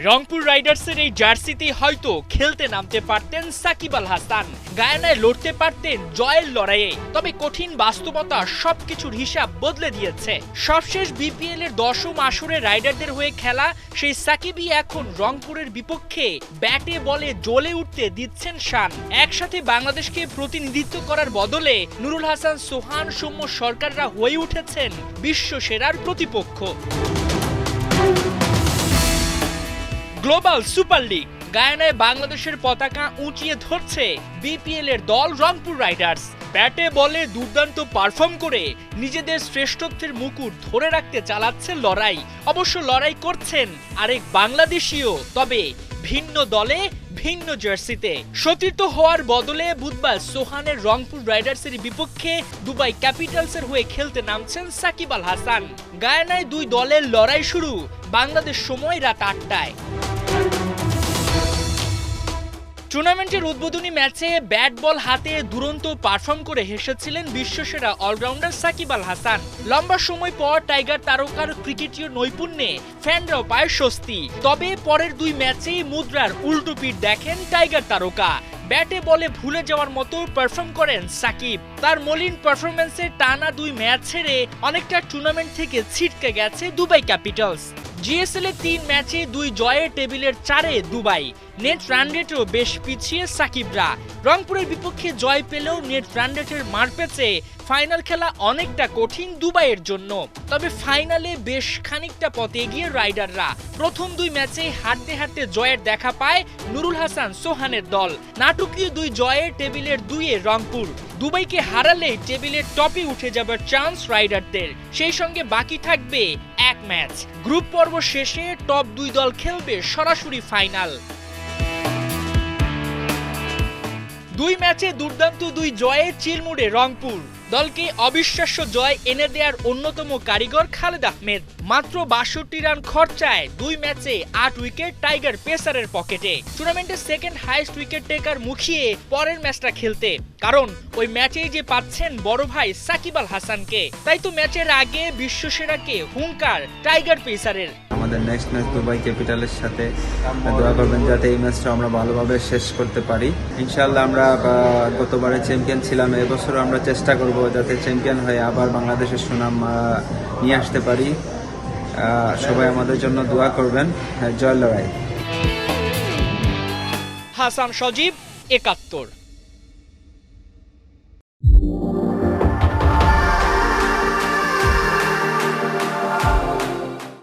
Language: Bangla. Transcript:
রংপুর রাইডার্সের এই জার্সিতে হয়তো খেলতে নামতে পারতেন সাকিব আল হাসান, গায়ানায় লড়তে পারতেন জয়ের লড়াইয়ে। তবে কঠিন বাস্তবতা সবকিছুর হিসাব বদলে দিয়েছে। সবশেষ বিপিএল এর 10ম আসরে রাইডারদের হয়ে খেলা সেই সাকিবই এখন রংপুরের বিপক্ষে ব্যাটে বলে জ্বলে উঠতে দিচ্ছেন শান। একসাথে বাংলাদেশকে প্রতিনিধিত্ব করার বদলে নুরুল হাসান সোহান, সৌম্য সরকাররা হয়ে উঠেছেন বিশ্ব সেরার প্রতিপক্ষ। গ্লোবাল সুপার লিগ গায়ানায় বাংলাদেশের পতাকা উঁচিয়ে ধরছে বিপিএল এর দল রংপুর রাইডার্স। ব্যাটে বলে দুর্দান্ত পারফর্ম করে নিজেদের শ্রেষ্ঠত্বের মুকুট ধরে রাখতে চালাচ্ছে লড়াই। অবশ্য লড়াই করছেন আরেক বাংলাদেশিও, তবে ভিন্ন দলে ভিন্ন জার্সিতে। সতীর্থ হওয়ার বদলে বুধবার সোহানের রংপুর রাইডার্সের বিপক্ষে দুবাই ক্যাপিটালসের হয়ে খেলতে নামছেন সাকিব আল হাসান। গায়ানায় দুই দলের লড়াই শুরু বাংলাদেশ সময় রাত 8টায়। টুর্নামেন্টের উদ্বোধনী ম্যাচে ব্যাট বল হাতে দুরন্ত পারফর্ম করে হেসেছিলেন বিশ্বসেরা অলরাউন্ডার সাকিব আল হাসান। লম্বা সময় পর টাইগার তারকার ক্রিকেটীয় নৈপুণ্যে ফ্যানরাও পায় স্বস্তি। তবে পরের দুই ম্যাচেই মুদ্রার উল্টো পিঠ দেখেন টাইগার তারকা। ব্যাটে বলে ভুলে যাওয়ার মতো পারফর্ম করেন সাকিব। তার মলিন পারফরম্যান্সে টানা দুই ম্যাচ ছেড়ে অনেকটা টুর্নামেন্ট থেকে ছিটকে গেছে দুবাই ক্যাপিটালস। জিএসএল এ 3 ম্যাচে 2 জয়ে টেবিলের 4-এ দুবাই। নেট রান রেটও বেশ পিছিয়ে সাকিবরা। রংপুরের বিপক্ষে জয় পেলেও নেট রান রেটের মারপ্যাচে ফাইনাল খেলা অনেকটা কঠিন দুবাইয়ের জন্য। তবে ফাইনালে বেশ খানিকটা পথ এগিয়ে রাইডাররা। প্রথম 2 ম্যাচে হারতে হারতে জয়ের দেখা পায় নুরুল হাসান সোহানের দল। নাটকীয় 2 জয়ে টেবিলের 2-এ রংপুর। দুবাইকে হারালে টেবিলের টপে উঠে যাবার চান্স রাইডারদের। সেই সঙ্গে বাকি থাকবে 1 ম্যাচ। গ্রুপ পর্ব শেষে টপ 2 দল খেলবে সরাসরি ফাইনাল। 2 ম্যাচে দুর্দান্ত 2 জয়ে চিলমুড়ে রংপুর। দলকে অবিশ্বাস্য জয় এনে দেওয়ার অন্যতম কারিগর খালেদ আহমেদ। মাত্র 62 রান খরচায় 2 ম্যাচে 8 উইকেট টাইগার পেসারের পকেটে। টুর্নামেন্টের সেকেন্ড হাইয়েস্ট উইকেট টেকার মুখিয়ে পরের ম্যাচটা খেলতে, কারণ ওই ম্যাচেই যে পাচ্ছেন বড় ভাই সাকিব আল হাসানকে। তাই তো ম্যাচের আগে বিশ্বসেরাকে হুঙ্কার টাইগার পেসারের। আমাদের নেক্সট ম্যাচ দুবাই ক্যাপিটালের সাথে, দোয়া করবেন যাতে এই ম্যাচটা আমরা ভালোভাবে শেষ করতে পারি। ইনশাআল্লাহ আমরা গতবারে চ্যাম্পিয়ন ছিলাম, এবছরও আমরা চেষ্টা করব যাতে চ্যাম্পিয়ন হয়ে আবার বাংলাদেশের সুনাম নিয়ে আসতে পারি। সবাই আমাদের জন্য দোয়া করবেন। জয় লড়াই। হাসান সজীব, ৭১।